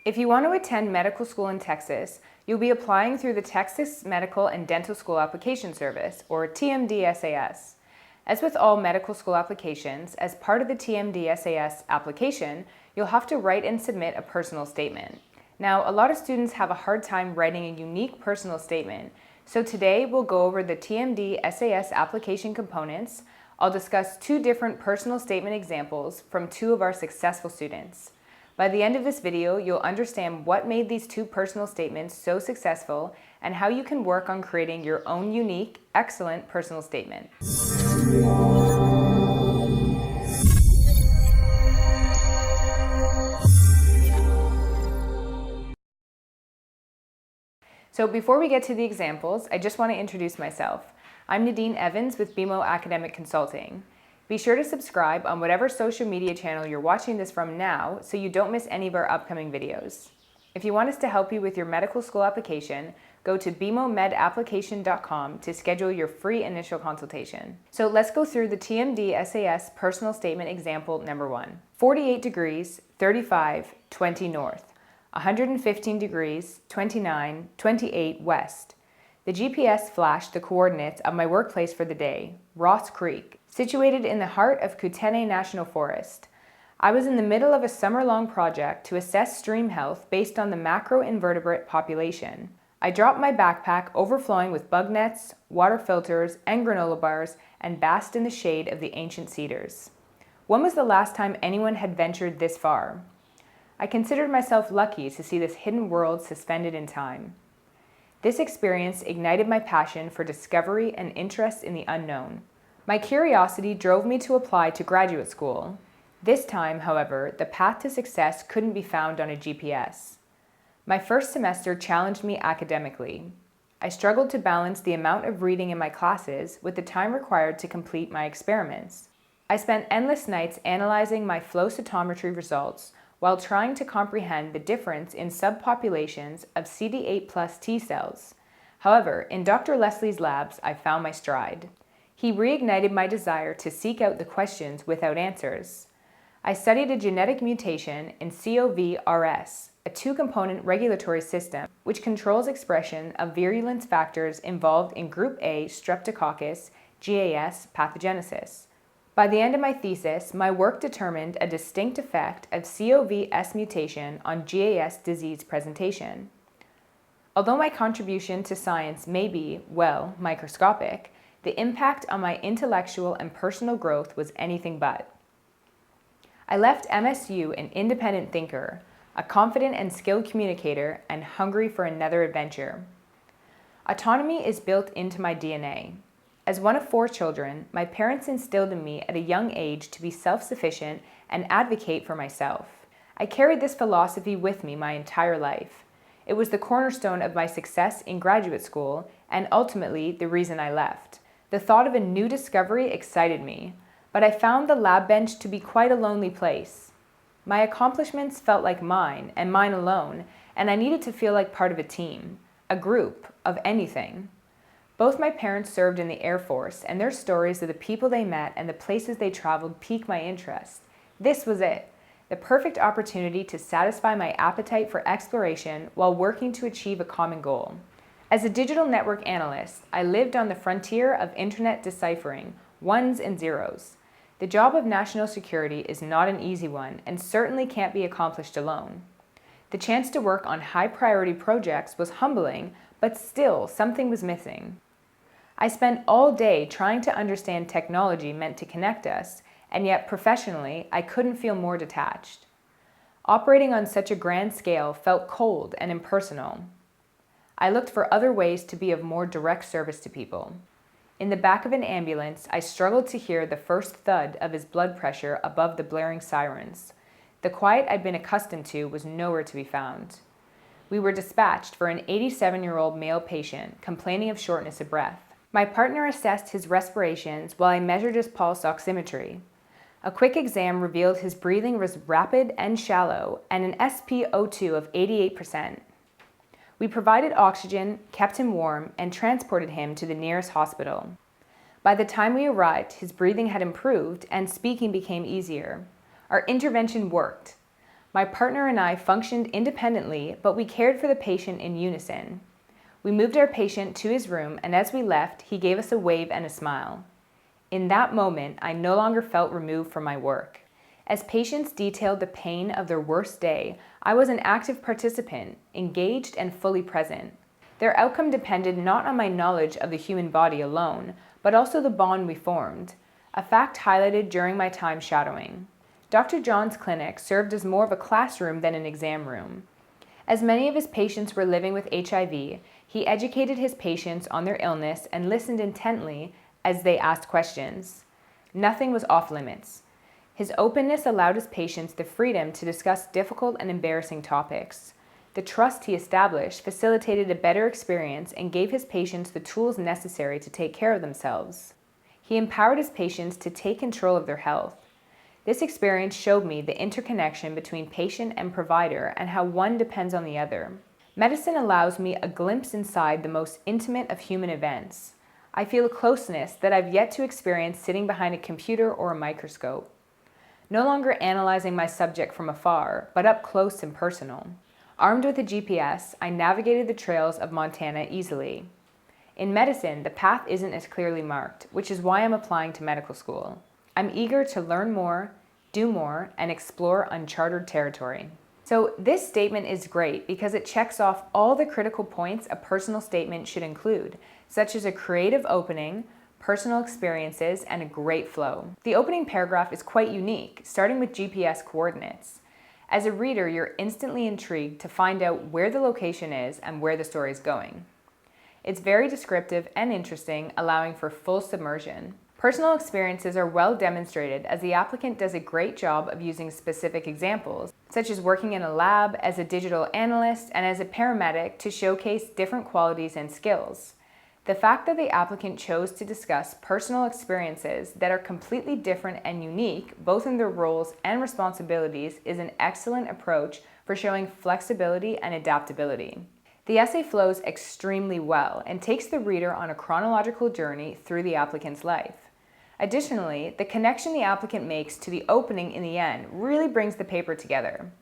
If you want to attend medical school in Texas, you'll be applying through the Texas Medical and Dental School Application Service, or TMDSAS. As with all medical school applications, as part of the TMDSAS application, you'll have to write and submit a personal statement. Now, a lot of students have a hard time writing a unique personal statement, so today we'll go over the TMDSAS application components. I'll discuss 2 different personal statement examples from 2 of our successful students. By the end of this video, you'll understand what made these 2 personal statements so successful and how you can work on creating your own unique, excellent personal statement. So before we get to the examples, I just want to introduce myself. I'm Nadine Evans with BeMo Academic Consulting. Be sure to subscribe on whatever social media channel you're watching this from now so you don't miss any of our upcoming videos. If you want us to help you with your medical school application, go to BeMo.blog to schedule your free initial consultation. So let's go through the TMD SAS personal statement example number 1. 48 degrees, 35, 20 north. 115 degrees, 29, 28 west. The GPS flashed the coordinates of my workplace for the day, Ross Creek, situated in the heart of Kootenay National Forest. I was in the middle of a summer-long project to assess stream health based on the macroinvertebrate population. I dropped my backpack overflowing with bug nets, water filters, and granola bars, and basked in the shade of the ancient cedars. When was the last time anyone had ventured this far? I considered myself lucky to see this hidden world suspended in time. This experience ignited my passion for discovery and interest in the unknown. My curiosity drove me to apply to graduate school. This time, however, the path to success couldn't be found on a GPS. My first semester challenged me academically. I struggled to balance the amount of reading in my classes with the time required to complete my experiments. I spent endless nights analyzing my flow cytometry results while trying to comprehend the difference in subpopulations of CD8 plus T cells. However, in Dr. Leslie's labs, I found my stride. He reignited my desire to seek out the questions without answers. I studied a genetic mutation in COVRS, a 2-component regulatory system which controls expression of virulence factors involved in Group A Streptococcus GAS pathogenesis. By the end of my thesis, my work determined a distinct effect of COVS mutation on GAS disease presentation. Although my contribution to science may be, well, microscopic, the impact on my intellectual and personal growth was anything but. I left MSU an independent thinker, a confident and skilled communicator, and hungry for another adventure. Autonomy is built into my DNA. As one of 4 children, my parents instilled in me at a young age to be self-sufficient and advocate for myself. I carried this philosophy with me my entire life. It was the cornerstone of my success in graduate school and ultimately the reason I left. The thought of a new discovery excited me, but I found the lab bench to be quite a lonely place. My accomplishments felt like mine and mine alone, and I needed to feel like part of a team, a group, of anything. Both my parents served in the Air Force, and their stories of the people they met and the places they traveled piqued my interest. This was it, the perfect opportunity to satisfy my appetite for exploration while working to achieve a common goal. As a digital network analyst, I lived on the frontier of internet deciphering, ones and zeros. The job of national security is not an easy one and certainly can't be accomplished alone. The chance to work on high-priority projects was humbling, but still something was missing. I spent all day trying to understand technology meant to connect us, and yet professionally, I couldn't feel more detached. Operating on such a grand scale felt cold and impersonal. I looked for other ways to be of more direct service to people. In the back of an ambulance, I struggled to hear the first thud of his blood pressure above the blaring sirens. The quiet I'd been accustomed to was nowhere to be found. We were dispatched for an 87-year-old male patient complaining of shortness of breath. My partner assessed his respirations while I measured his pulse oximetry. A quick exam revealed his breathing was rapid and shallow and an SpO2 of 88%. We provided oxygen, kept him warm, and transported him to the nearest hospital. By the time we arrived, his breathing had improved and speaking became easier. Our intervention worked. My partner and I functioned independently, but we cared for the patient in unison. We moved our patient to his room, and as we left, he gave us a wave and a smile. In that moment, I no longer felt removed from my work. As patients detailed the pain of their worst day, I was an active participant, engaged and fully present. Their outcome depended not on my knowledge of the human body alone, but also the bond we formed, a fact highlighted during my time shadowing. Dr. John's clinic served as more of a classroom than an exam room. As many of his patients were living with HIV, he educated his patients on their illness and listened intently as they asked questions. Nothing was off limits. His openness allowed his patients the freedom to discuss difficult and embarrassing topics. The trust he established facilitated a better experience and gave his patients the tools necessary to take care of themselves. He empowered his patients to take control of their health. This experience showed me the interconnection between patient and provider and how one depends on the other. Medicine allows me a glimpse inside the most intimate of human events. I feel a closeness that I've yet to experience sitting behind a computer or a microscope. No longer analyzing my subject from afar, but up close and personal. Armed with a GPS, I navigated the trails of Montana easily. In medicine, the path isn't as clearly marked, which is why I'm applying to medical school. I'm eager to learn more, do more, and explore uncharted territory. So this statement is great because it checks off all the critical points a personal statement should include, such as a creative opening, personal experiences, and a great flow. The opening paragraph is quite unique, starting with GPS coordinates. As a reader, you're instantly intrigued to find out where the location is and where the story is going. It's very descriptive and interesting, allowing for full submersion. Personal experiences are well demonstrated as the applicant does a great job of using specific examples, such as working in a lab, as a digital analyst, and as a paramedic to showcase different qualities and skills. The fact that the applicant chose to discuss personal experiences that are completely different and unique, both in their roles and responsibilities, is an excellent approach for showing flexibility and adaptability. The essay flows extremely well and takes the reader on a chronological journey through the applicant's life. Additionally, the connection the applicant makes to the opening in the end really brings the paper together.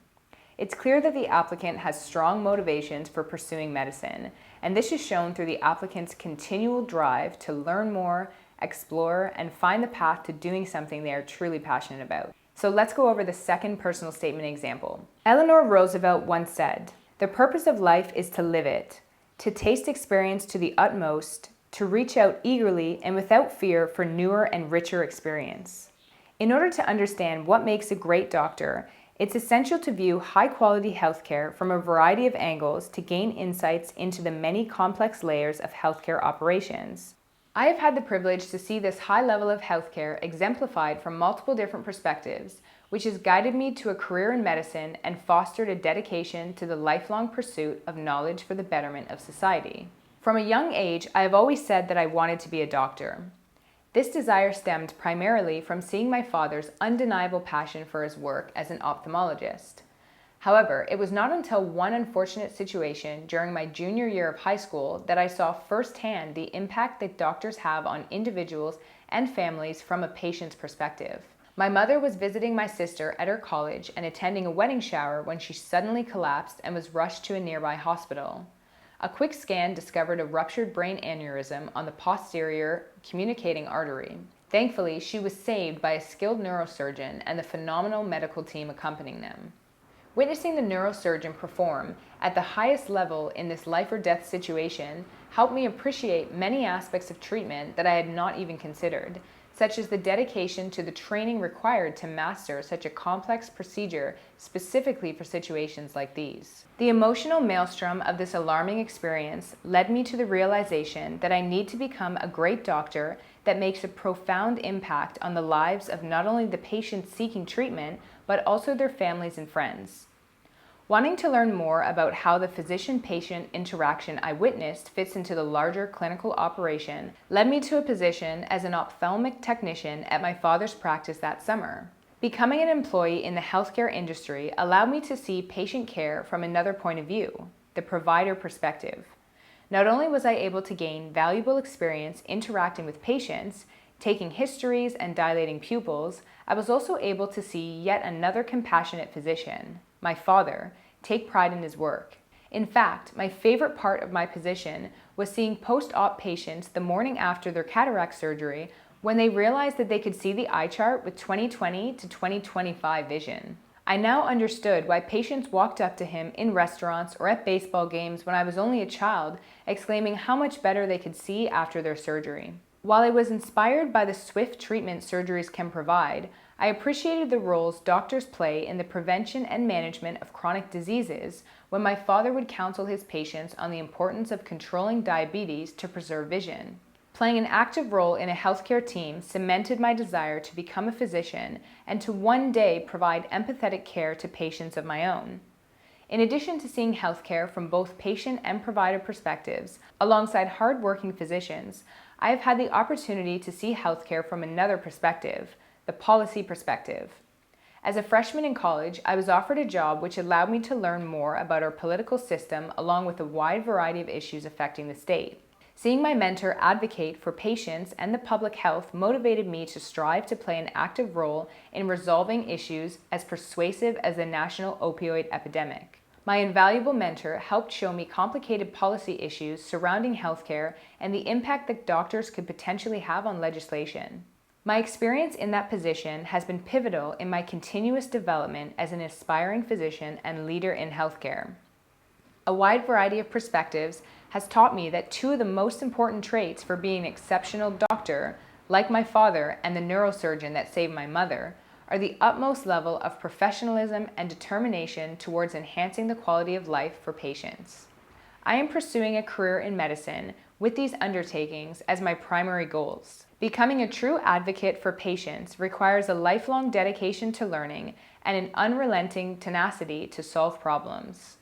It's clear that the applicant has strong motivations for pursuing medicine, and this is shown through the applicant's continual drive to learn more, explore, and find the path to doing something they are truly passionate about. So let's go over the second personal statement example. Eleanor Roosevelt once said, "The purpose of life is to live it, to taste experience to the utmost, to reach out eagerly and without fear for newer and richer experience." In order to understand what makes a great doctor, it's essential to view high-quality healthcare from a variety of angles to gain insights into the many complex layers of healthcare operations. I have had the privilege to see this high level of healthcare exemplified from multiple different perspectives, which has guided me to a career in medicine and fostered a dedication to the lifelong pursuit of knowledge for the betterment of society. From a young age, I have always said that I wanted to be a doctor. This desire stemmed primarily from seeing my father's undeniable passion for his work as an ophthalmologist. However, it was not until one unfortunate situation during my junior year of high school that I saw firsthand the impact that doctors have on individuals and families from a patient's perspective. My mother was visiting my sister at her college and attending a wedding shower when she suddenly collapsed and was rushed to a nearby hospital. A quick scan discovered a ruptured brain aneurysm on the posterior communicating artery. Thankfully, she was saved by a skilled neurosurgeon and the phenomenal medical team accompanying them. Witnessing the neurosurgeon perform at the highest level in this life or death situation helped me appreciate many aspects of treatment that I had not even considered, such as the dedication to the training required to master such a complex procedure specifically for situations like these. The emotional maelstrom of this alarming experience led me to the realization that I need to become a great doctor that makes a profound impact on the lives of not only the patients seeking treatment, but also their families and friends. Wanting to learn more about how the physician-patient interaction I witnessed fits into the larger clinical operation led me to a position as an ophthalmic technician at my father's practice that summer. Becoming an employee in the healthcare industry allowed me to see patient care from another point of view, the provider perspective. Not only was I able to gain valuable experience interacting with patients, taking histories and dilating pupils, I was also able to see yet another compassionate physician. my father, take pride in his work. In fact, my favorite part of my position was seeing post-op patients the morning after their cataract surgery when they realized that they could see the eye chart with 20/20 to 20/25 vision. I now understood why patients walked up to him in restaurants or at baseball games when I was only a child, exclaiming how much better they could see after their surgery. While I was inspired by the swift treatment surgeries can provide, I appreciated the roles doctors play in the prevention and management of chronic diseases when my father would counsel his patients on the importance of controlling diabetes to preserve vision. Playing an active role in a healthcare team cemented my desire to become a physician and to one day provide empathetic care to patients of my own. In addition to seeing healthcare from both patient and provider perspectives, alongside hard-working physicians, I have had the opportunity to see healthcare from another perspective, the policy perspective. As a freshman in college, I was offered a job which allowed me to learn more about our political system along with a wide variety of issues affecting the state. Seeing my mentor advocate for patients and the public health motivated me to strive to play an active role in resolving issues as persuasive as the national opioid epidemic. My invaluable mentor helped show me complicated policy issues surrounding healthcare and the impact that doctors could potentially have on legislation. My experience in that position has been pivotal in my continuous development as an aspiring physician and leader in healthcare. A wide variety of perspectives has taught me that two of the most important traits for being an exceptional doctor, like my father and the neurosurgeon that saved my mother, are the utmost level of professionalism and determination towards enhancing the quality of life for patients. I am pursuing a career in medicine with these undertakings as my primary goals. Becoming a true advocate for patients requires a lifelong dedication to learning and an unrelenting tenacity to solve problems.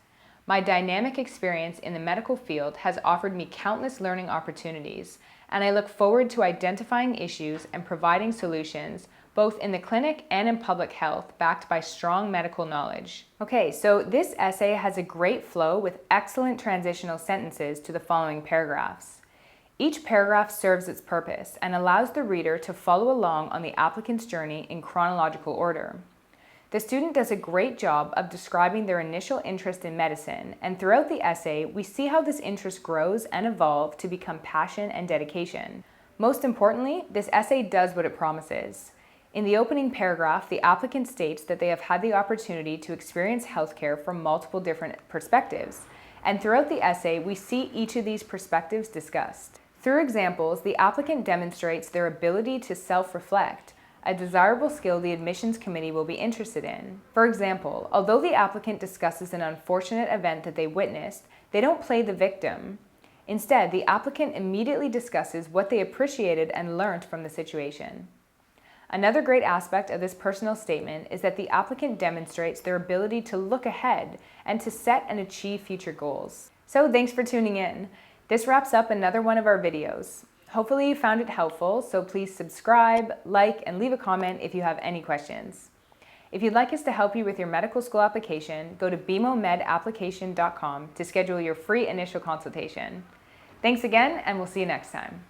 My dynamic experience in the medical field has offered me countless learning opportunities, and I look forward to identifying issues and providing solutions both in the clinic and in public health, backed by strong medical knowledge. Okay, so this essay has a great flow with excellent transitional sentences to the following paragraphs. Each paragraph serves its purpose and allows the reader to follow along on the applicant's journey in chronological order. The student does a great job of describing their initial interest in medicine, and throughout the essay, we see how this interest grows and evolves to become passion and dedication. Most importantly, this essay does what it promises. In the opening paragraph, the applicant states that they have had the opportunity to experience healthcare from multiple different perspectives, and throughout the essay, we see each of these perspectives discussed. Through examples, the applicant demonstrates their ability to self-reflect, a desirable skill the admissions committee will be interested in. For example, although the applicant discusses an unfortunate event that they witnessed, they don't play the victim. Instead, the applicant immediately discusses what they appreciated and learned from the situation. Another great aspect of this personal statement is that the applicant demonstrates their ability to look ahead and to set and achieve future goals. So thanks for tuning in. This wraps up another one of our videos. Hopefully you found it helpful, so please subscribe, like, and leave a comment if you have any questions. If you'd like us to help you with your medical school application, go to BeMo.blog to schedule your free initial consultation. Thanks again, and we'll see you next time.